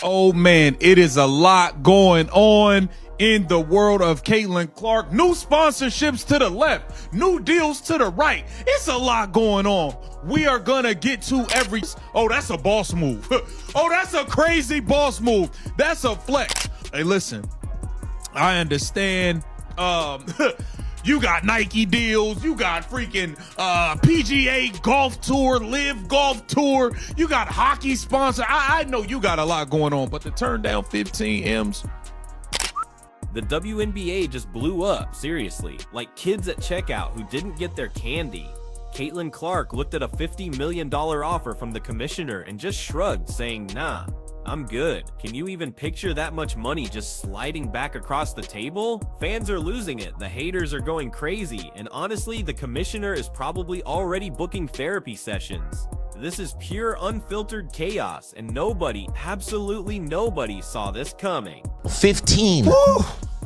Oh man, it is a lot going on in the world of Caitlin Clark. New sponsorships to the left, new deals to the right. It's a lot going on. We are gonna get to every. Oh, that's a boss move. Oh, that's a crazy boss move. That's a flex. Hey, listen, I understand. You got Nike deals, you got freaking PGA Golf Tour, Live Golf Tour, you got hockey sponsor. I know you got a lot going on, but to turn down 15 M's. The WNBA just blew up, seriously. Like kids at checkout who didn't get their candy. Caitlin Clark looked at a $50 million offer from the commissioner and just shrugged, saying, nah, I'm good. Can you even picture that much money just sliding back across the table? Fans are losing it, the haters are going crazy, and honestly, the commissioner is probably already booking therapy sessions. This is pure unfiltered chaos, and nobody, absolutely nobody saw this coming. 15. Woo!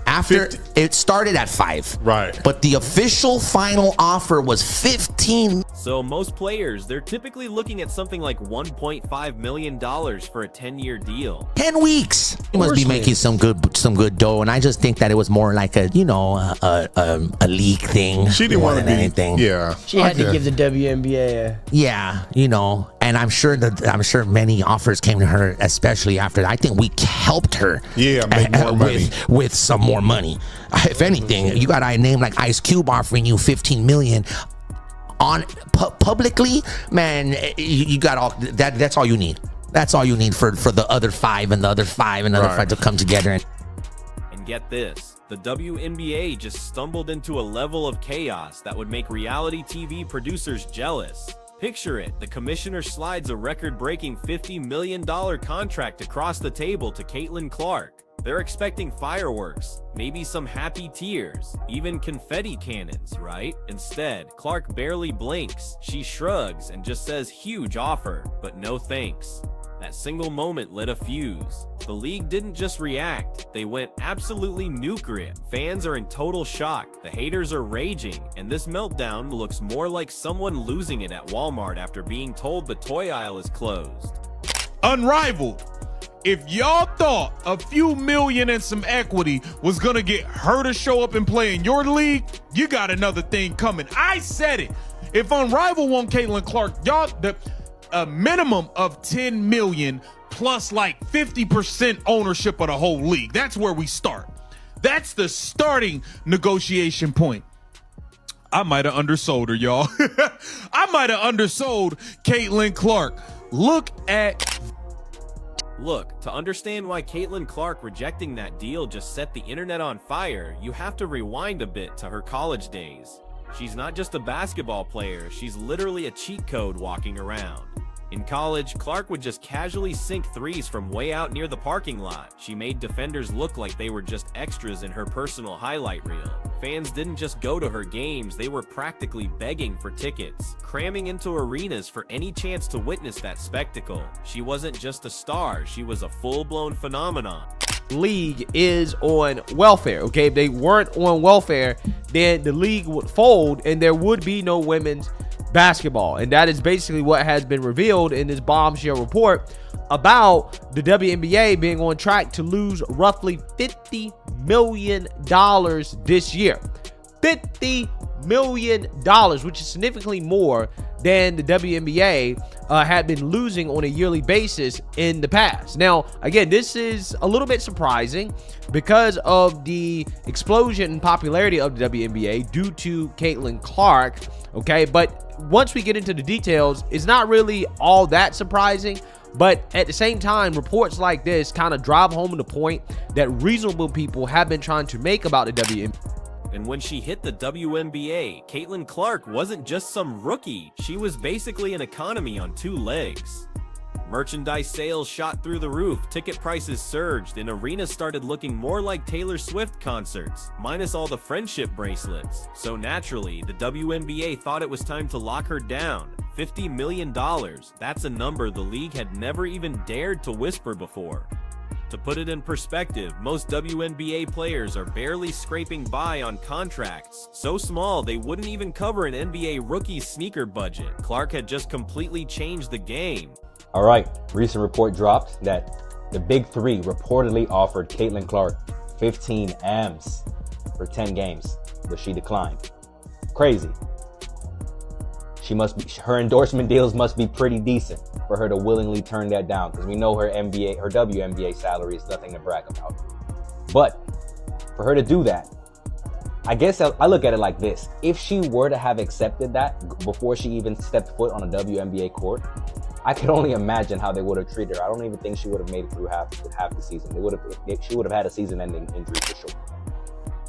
After 50. It started at 5. Right. But the official final offer was 15. So most players, they're typically looking at something like $1.5 million for a 10-year deal. 10 weeks. He must be making some good dough, and I just think that it was more like a league thing. She didn't want to be anything. Yeah. She had to give the WNBA Yeah, and I'm sure many offers came to her, especially after that. I think we helped her. Yeah, make more money. With some more money. If anything, you got a name like Ice Cube offering you $15 million on publicly, man. You got all that. That's all you need. That's all you need for the other 5 and the other 5 and the other 5 to come together. And get this. The WNBA just stumbled into a level of chaos that would make reality TV producers jealous. Picture it, the commissioner slides a record-breaking $50 million contract across the table to Caitlin Clark. They're expecting fireworks, maybe some happy tears, even confetti cannons, right? Instead, Clark barely blinks, she shrugs and just says huge offer, but no thanks. That single moment lit a fuse. The league didn't just react, they went absolutely nuclear. Fans are in total shock, the haters are raging, and this meltdown looks more like someone losing it at Walmart after being told the toy aisle is closed. Unrivaled. If y'all thought a few million and some equity was gonna get her to show up and play in your league, you got another thing coming. I said it. If Unrivaled want Caitlin Clark, y'all, a minimum of 10 million plus like 50% ownership of the whole league. That's where we start. That's the starting negotiation point. I might have undersold her, y'all. I might have undersold Caitlin Clark. Look, to understand why Caitlin Clark rejecting that deal just set the internet on fire, you have to rewind a bit to her college days. She's not just a basketball player, she's literally a cheat code walking around. In college, Clark would just casually sink threes from way out near the parking lot. She made defenders look like they were just extras in her personal highlight reel. Fans didn't just go to her games, they were practically begging for tickets, cramming into arenas for any chance to witness that spectacle. She wasn't just a star, she was a full-blown phenomenon. league is on welfare. Okay, if they weren't on welfare, then the league would fold and there would be no women's basketball. And that is basically what has been revealed in this bombshell report about the WNBA being on track to lose roughly $50 million this year. $50 million, which is significantly more than the WNBA had been losing on a yearly basis in the past. Now, again, this is a little bit surprising because of the explosion in popularity of the WNBA due to Caitlin Clark, okay? But once we get into the details, it's not really all that surprising. But at the same time, reports like this kind of drive home the point that reasonable people have been trying to make about the WNBA. And when she hit the WNBA, Caitlin Clark wasn't just some rookie. She was basically an economy on two legs. Merchandise sales shot through the roof, ticket prices surged, and arenas started looking more like Taylor Swift concerts, minus all the friendship bracelets. So naturally, the WNBA thought it was time to lock her down. $50 million, that's a number the league had never even dared to whisper before. To put it in perspective, most WNBA players are barely scraping by on contracts so small they wouldn't even cover an NBA rookie's sneaker budget. Clark had just completely changed the game. All right, recent report dropped that The Big Three reportedly offered Caitlin Clark 15 M's for 10 games, but she declined. Crazy. Her endorsement deals must be pretty decent for her to willingly turn that down, because we know her WNBA salary is nothing to brag about. But for her to do that, I guess I look at it like this. If she were to have accepted that before she even stepped foot on a WNBA court, I could only imagine how they would have treated her. I don't even think she would have made it through half the season. She would have had a season-ending injury for sure.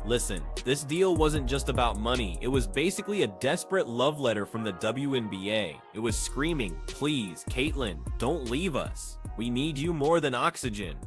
Listen, this deal wasn't just about money. It was basically a desperate love letter from the WNBA. It was screaming, please, Caitlin, don't leave us. We need you more than oxygen.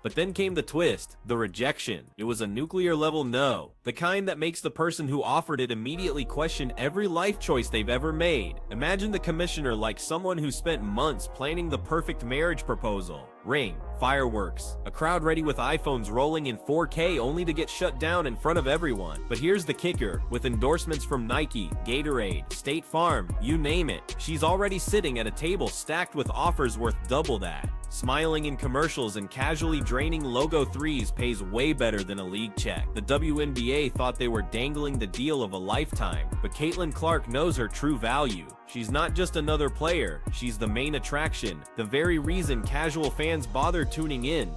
But then came the twist, the rejection. It was a nuclear-level no, the kind that makes the person who offered it immediately question every life choice they've ever made. Imagine the commissioner like someone who spent months planning the perfect marriage proposal. Ring, fireworks, a crowd ready with iPhones rolling in 4K only to get shut down in front of everyone. But here's the kicker, with endorsements from Nike, Gatorade, State Farm, you name it, she's already sitting at a table stacked with offers worth double that. Smiling in commercials and casually draining logo threes pays way better than a league check. The WNBA thought they were dangling the deal of a lifetime, but Caitlin Clark knows her true value. She's not just another player, she's the main attraction, the very reason casual fans bother tuning in.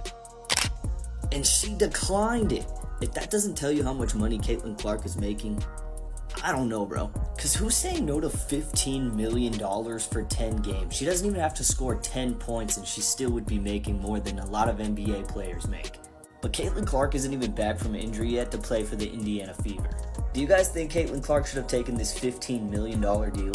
And she declined it. If that doesn't tell you how much money Caitlin Clark is making, I don't know, bro. Because who's saying no to $15 million for 10 games? She doesn't even have to score 10 points and she still would be making more than a lot of NBA players make. But Caitlin Clark isn't even back from injury yet to play for the Indiana Fever. Do you guys think Caitlin Clark should have taken this $15 million deal?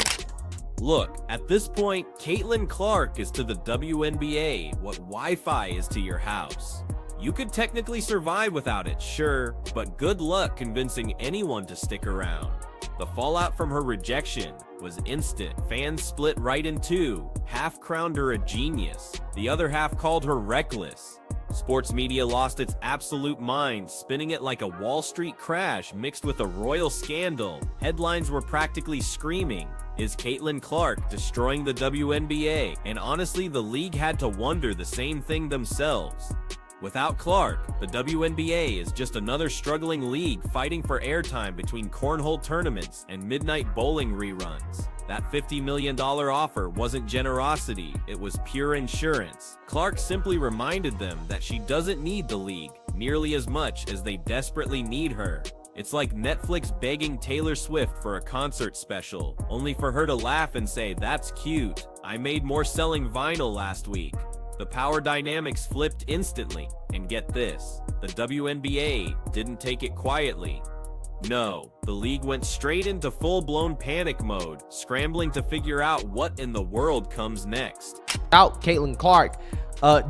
Look, at this point, Caitlin Clark is to the WNBA what Wi-Fi is to your house. You could technically survive without it, sure, but good luck convincing anyone to stick around. The fallout from her rejection was instant. Fans split right in two. Half crowned her a genius. The other half called her reckless. Sports media lost its absolute mind, spinning it like a Wall Street crash mixed with a royal scandal. Headlines were practically screaming, "Is Caitlin Clark destroying the WNBA?" And honestly, the league had to wonder the same thing themselves. Without Clark, the WNBA is just another struggling league fighting for airtime between cornhole tournaments and midnight bowling reruns. That $50 million offer wasn't generosity, it was pure insurance. Clark simply reminded them that she doesn't need the league nearly as much as they desperately need her. It's like Netflix begging Taylor Swift for a concert special, only for her to laugh and say, "That's cute. I made more selling vinyl last week." The power dynamics flipped instantly, and get this, the WNBA didn't take it quietly. No, the league went straight into full-blown panic mode, scrambling to figure out what in the world comes next. Without Caitlin Clark,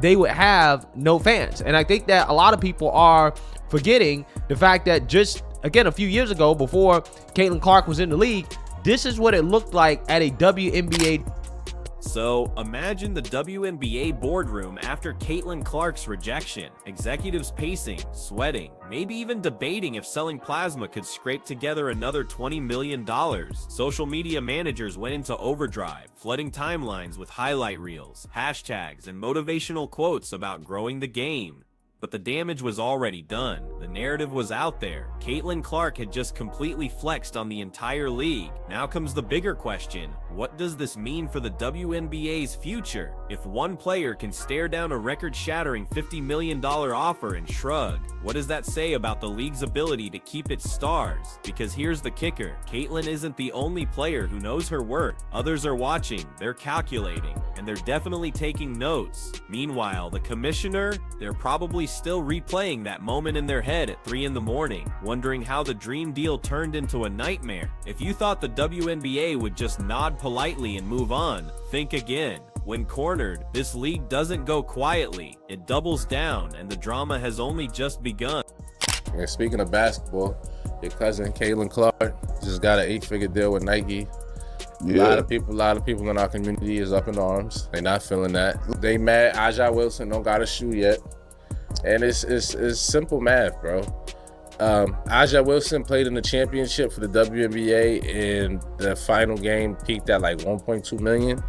they would have no fans. And I think that a lot of people are forgetting the fact that just, again, a few years ago, before Caitlin Clark was in the league, this is what it looked like at a WNBA. So, imagine the WNBA boardroom after Caitlin Clark's rejection. Executives pacing, sweating, maybe even debating if selling plasma could scrape together another $20 million. Social media managers went into overdrive, flooding timelines with highlight reels, hashtags, and motivational quotes about growing the game. But the damage was already done. The narrative was out there. Caitlin Clark had just completely flexed on the entire league. Now comes the bigger question. What does this mean for the WNBA's future? If one player can stare down a record-shattering $50 million offer and shrug, what does that say about the league's ability to keep its stars? Because here's the kicker. Caitlin isn't the only player who knows her worth. Others are watching, they're calculating, and they're definitely taking notes. Meanwhile, the commissioner, they're probably still replaying that moment in their head at 3 in the morning, wondering how the dream deal turned into a nightmare. If you thought the WNBA would just nod politely and move on, think again. When cornered, this league doesn't go quietly. It doubles down, and the drama has only just begun. And speaking of basketball, your cousin Caitlin Clark just got an 8-figure deal with Nike. Yeah. A lot of people in our community is up in arms. They not feeling that. They mad Aja Wilson don't got a shoe yet. And it's simple math, bro. Aja Wilson played in the championship for the WNBA, and the final game peaked at like 1.2 million.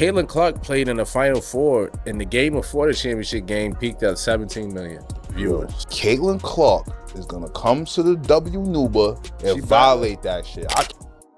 Caitlin Clark played in the Final Four, and the game before the championship game peaked at 17 million viewers. Caitlin Clark is gonna come to the WNBA and violate that shit.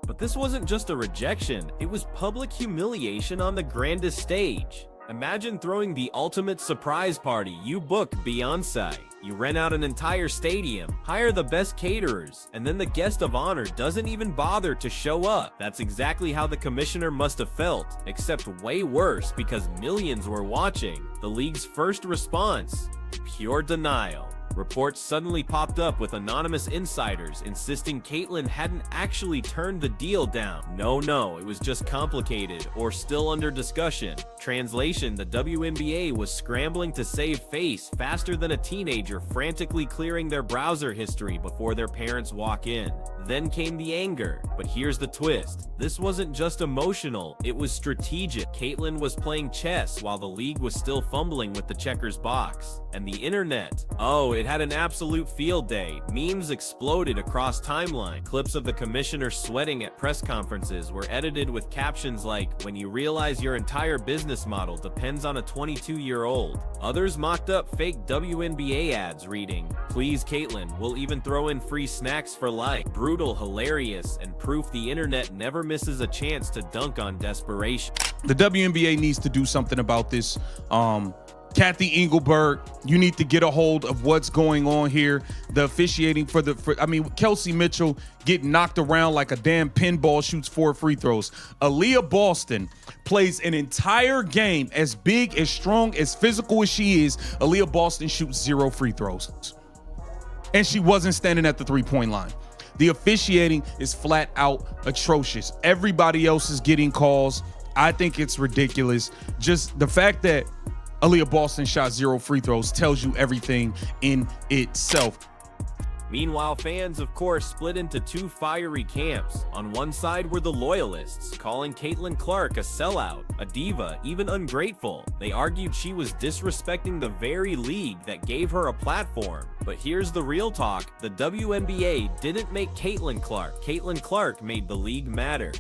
But this wasn't just a rejection, it was public humiliation on the grandest stage. Imagine throwing the ultimate surprise party. You book Beyonce, you rent out an entire stadium, hire the best caterers, and then the guest of honor doesn't even bother to show up. That's exactly how the commissioner must have felt, except way worse because millions were watching. The league's first response: pure denial. Reports suddenly popped up with anonymous insiders insisting Caitlin hadn't actually turned the deal down. No, it was just complicated or still under discussion. Translation: the WNBA was scrambling to save face faster than a teenager frantically clearing their browser history before their parents walk in. Then came the anger, but here's the twist. This wasn't just emotional, it was strategic. Caitlin was playing chess while the league was still fumbling with the checkers box. And the internet, oh, it had an absolute field day. Memes exploded across timeline. Clips of the commissioner sweating at press conferences were edited with captions like, "When you realize your entire business model depends on a 22-year-old." Others mocked up fake WNBA ads reading, "Please Caitlin, we'll even throw in free snacks for life." Brutal, hilarious, and proof the internet never misses a chance to dunk on desperation. The WNBA needs to do something about this. Kathy Engelberg, you need to get a hold of what's going on here. The officiating Kelsey Mitchell getting knocked around like a damn pinball, shoots 4 free throws. Aaliyah Boston plays an entire game as big, as strong, as physical as she is. Aaliyah Boston shoots 0 free throws. And she wasn't standing at the 3-point line. The officiating is flat out atrocious. Everybody else is getting calls. I think it's ridiculous. Just the fact that Aaliyah Boston shot 0 free throws tells you everything in itself. Meanwhile, fans, of course, split into 2 fiery camps. On one side were the loyalists, calling Caitlin Clark a sellout, a diva, even ungrateful. They argued she was disrespecting the very league that gave her a platform. But here's the real talk. The WNBA didn't make Caitlin Clark. Caitlin Clark made the league matter.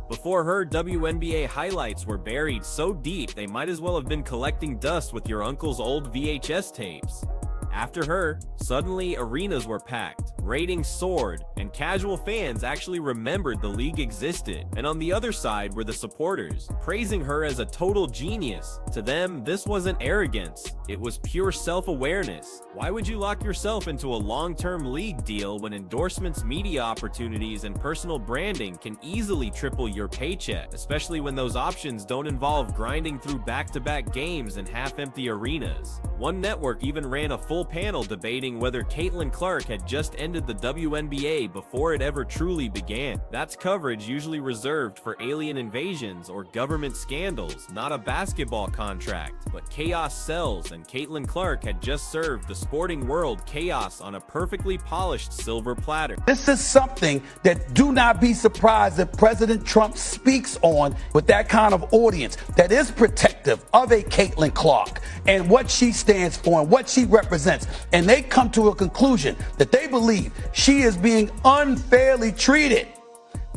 Before her, WNBA highlights were buried so deep they might as well have been collecting dust with your uncle's old VHS tapes. After her, suddenly arenas were packed, ratings soared, and casual fans actually remembered the league existed. And on the other side were the supporters, praising her as a total genius. To them, this wasn't arrogance, it was pure self-awareness. Why would you lock yourself into a long-term league deal when endorsements, media opportunities, and personal branding can easily triple your paycheck, especially when those options don't involve grinding through back-to-back games in half-empty arenas? One network even ran a full panel debating whether Caitlin Clark had just ended the WNBA before it ever truly began. That's coverage usually reserved for alien invasions or government scandals, not a basketball contract. But chaos sells, and Caitlin Clark had just served the sporting world chaos on a perfectly polished silver platter. This is something that do not be surprised if President Trump speaks on with that kind of audience that is protective of a Caitlin Clark and what she stands for and what she represents. And they come to a conclusion that they believe she is being unfairly treated.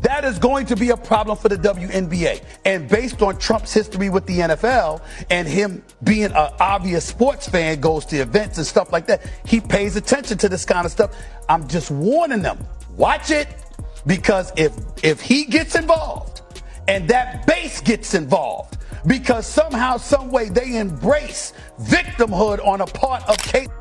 That is going to be a problem for the WNBA. And based on Trump's history with the NFL and him being an obvious sports fan, goes to events and stuff like that, he pays attention to this kind of stuff. I'm just warning them, watch it, because if he gets involved and that base gets involved, because somehow, some way they embrace victimhood on a part of Caitlin.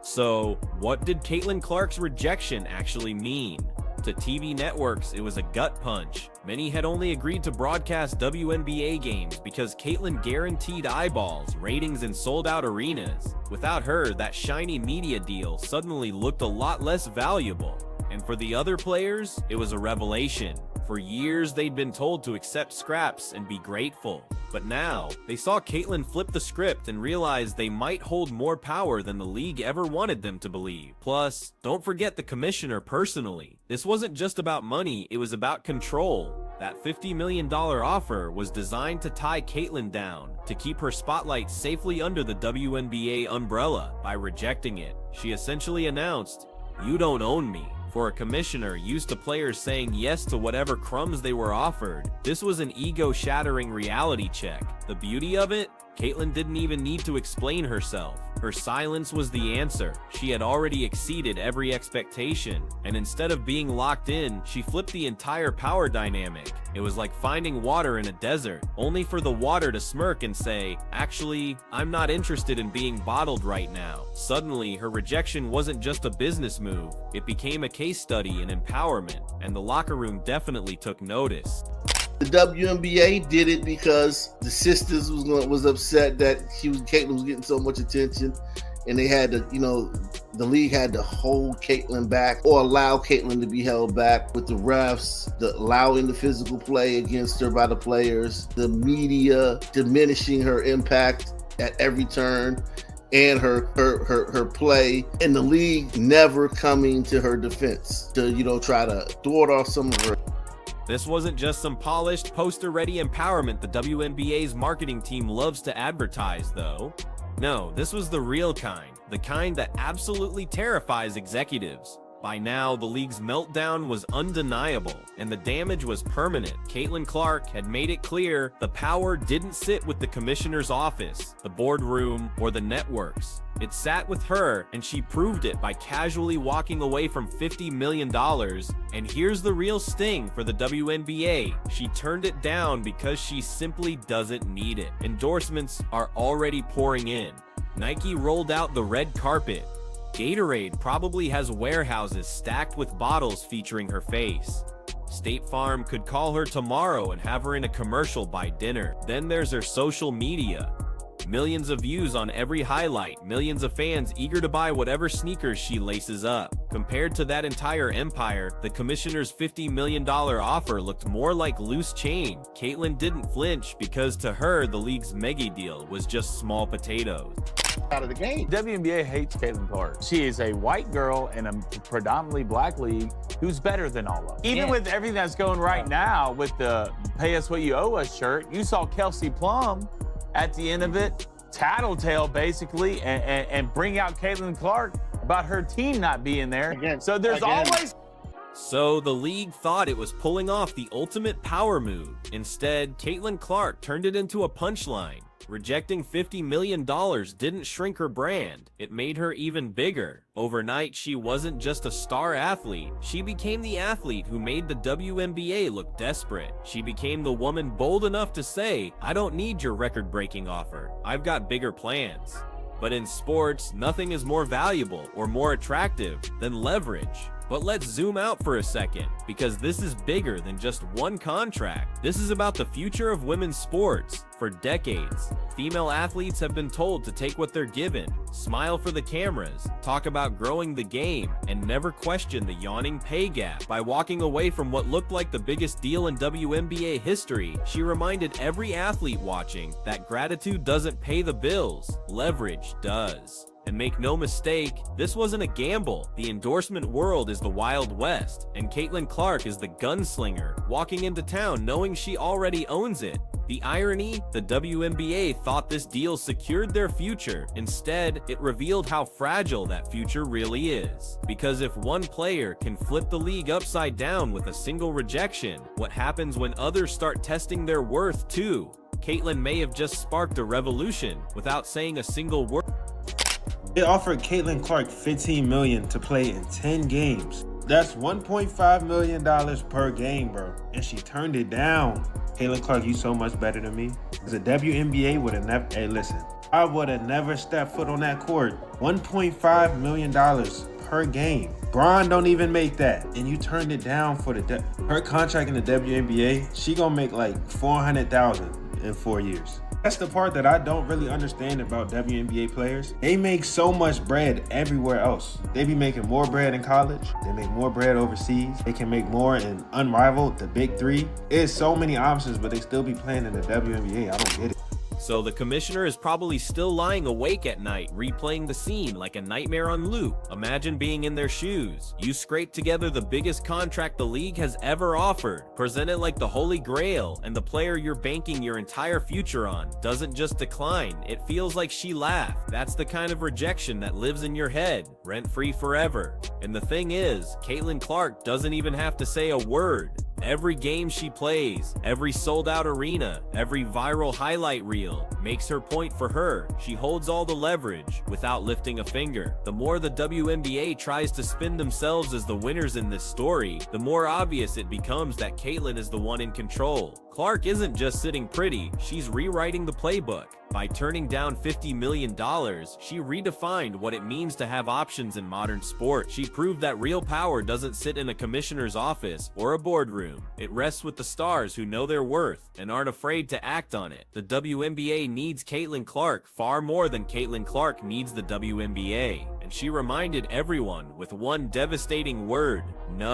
So, what did Caitlin Clark's rejection actually mean? To TV networks, it was a gut punch. Many had only agreed to broadcast WNBA games because Caitlin guaranteed eyeballs, ratings, and sold-out arenas. Without her, that shiny media deal suddenly looked a lot less valuable. And for the other players, it was a revelation. For years, they'd been told to accept scraps and be grateful. But now, they saw Caitlin flip the script and realized they might hold more power than the league ever wanted them to believe. Plus, don't forget the commissioner personally. This wasn't just about money, it was about control. That $50 million offer was designed to tie Caitlin down, to keep her spotlight safely under the WNBA umbrella. By rejecting it, she essentially announced, "You don't own me." For a commissioner used to players saying yes to whatever crumbs they were offered, this was an ego-shattering reality check. The beauty of it? Caitlyn didn't even need to explain herself. Her silence was the answer. She had already exceeded every expectation, and instead of being locked in, she flipped the entire power dynamic. It was like finding water in a desert, only for the water to smirk and say, "Actually, I'm not interested in being bottled right now." Suddenly, her rejection wasn't just a business move, it became a case study in empowerment, and the locker room definitely took notice. The WNBA did it because the sisters was upset that Caitlyn was getting so much attention, and they had to, the league had to hold Caitlyn back or allow Caitlyn to be held back with the refs, allowing the physical play against her by the players, the media diminishing her impact at every turn, and her play, and the league never coming to her defense to try to thwart off some of her. This wasn't just some polished, poster-ready empowerment the WNBA's marketing team loves to advertise, though. No, this was the real kind, the kind that absolutely terrifies executives. By now, the league's meltdown was undeniable, and the damage was permanent. Caitlyn Clark had made it clear the power didn't sit with the commissioner's office, the boardroom, or the networks. It sat with her, and she proved it by casually walking away from $50 million. And here's the real sting for the WNBA. She turned it down because she simply doesn't need it. Endorsements are already pouring in. Nike rolled out the red carpet. Gatorade probably has warehouses stacked with bottles featuring her face. State Farm could call her tomorrow and have her in a commercial by dinner. Then there's her social media. Millions of views on every highlight, millions of fans eager to buy whatever sneakers she laces up. Compared to that entire empire, the commissioner's $50 million offer looked more like loose change. Caitlyn didn't flinch because to her, the league's mega deal was just small potatoes. Out of the game. WNBA hates Caitlyn Clark. She is a white girl in a predominantly black league who's better than all of them. Even with everything that's going right now with the pay us what you owe us shirt, you saw Kelsey Plum at the end of it, tattletale basically, and bring out Caitlyn Clark about her team not being there. So there's always... So the league thought it was pulling off the ultimate power move. Instead, Caitlyn Clark turned it into a punchline. Rejecting $50 million didn't shrink her brand, it made her even bigger. Overnight, she wasn't just a star athlete, she became the athlete who made the WNBA look desperate. She became the woman bold enough to say, "I don't need your record-breaking offer, I've got bigger plans." But in sports, nothing is more valuable or more attractive than leverage. But let's zoom out for a second, because this is bigger than just one contract. This is about the future of women's sports. For decades, female athletes have been told to take what they're given, smile for the cameras, talk about growing the game, and never question the yawning pay gap. By walking away from what looked like the biggest deal in WNBA history, she reminded every athlete watching that gratitude doesn't pay the bills, leverage does. And make no mistake, this wasn't a gamble. The endorsement world is the Wild West, and Caitlyn Clark is the gunslinger, walking into town knowing she already owns it. The irony, the WNBA thought this deal secured their future. Instead, it revealed how fragile that future really is. Because if one player can flip the league upside down with a single rejection, what happens when others start testing their worth too? Caitlyn may have just sparked a revolution without saying a single word. They offered Caitlyn Clark $15 million to play in 10 games. That's $1.5 million per game, bro. And she turned it down. Caitlyn Clark, you so much better than me. The WNBA would have never, hey listen, I would have never stepped foot on that court. $1.5 million per game. Bron don't even make that. And you turned it down for her contract in the WNBA, she gonna make like $400,000 in 4 years. That's the part that I don't really understand about WNBA players. They make so much bread everywhere else. They be making more bread in college. They make more bread overseas. They can make more in Unrivaled, the Big Three. There's so many options, but they still be playing in the WNBA. I don't get it. So the commissioner is probably still lying awake at night, replaying the scene like a nightmare on loop. Imagine being in their shoes. You scrape together the biggest contract the league has ever offered, present it like the holy grail, and the player you're banking your entire future on doesn't just decline, it feels like she laughed. That's the kind of rejection that lives in your head, rent-free forever. And the thing is, Caitlin Clark doesn't even have to say a word. Every game she plays, every sold-out arena, every viral highlight reel makes her point for her. She holds all the leverage without lifting a finger. The more the WNBA tries to spin themselves as the winners in this story, the more obvious it becomes that Caitlin is the one in control. Clark isn't just sitting pretty, she's rewriting the playbook. By turning down $50 million, she redefined what it means to have options in modern sport. She proved that real power doesn't sit in a commissioner's office or a boardroom. It rests with the stars who know their worth and aren't afraid to act on it. The WNBA needs Caitlin Clark far more than Caitlin Clark needs the WNBA. And she reminded everyone with one devastating word: no.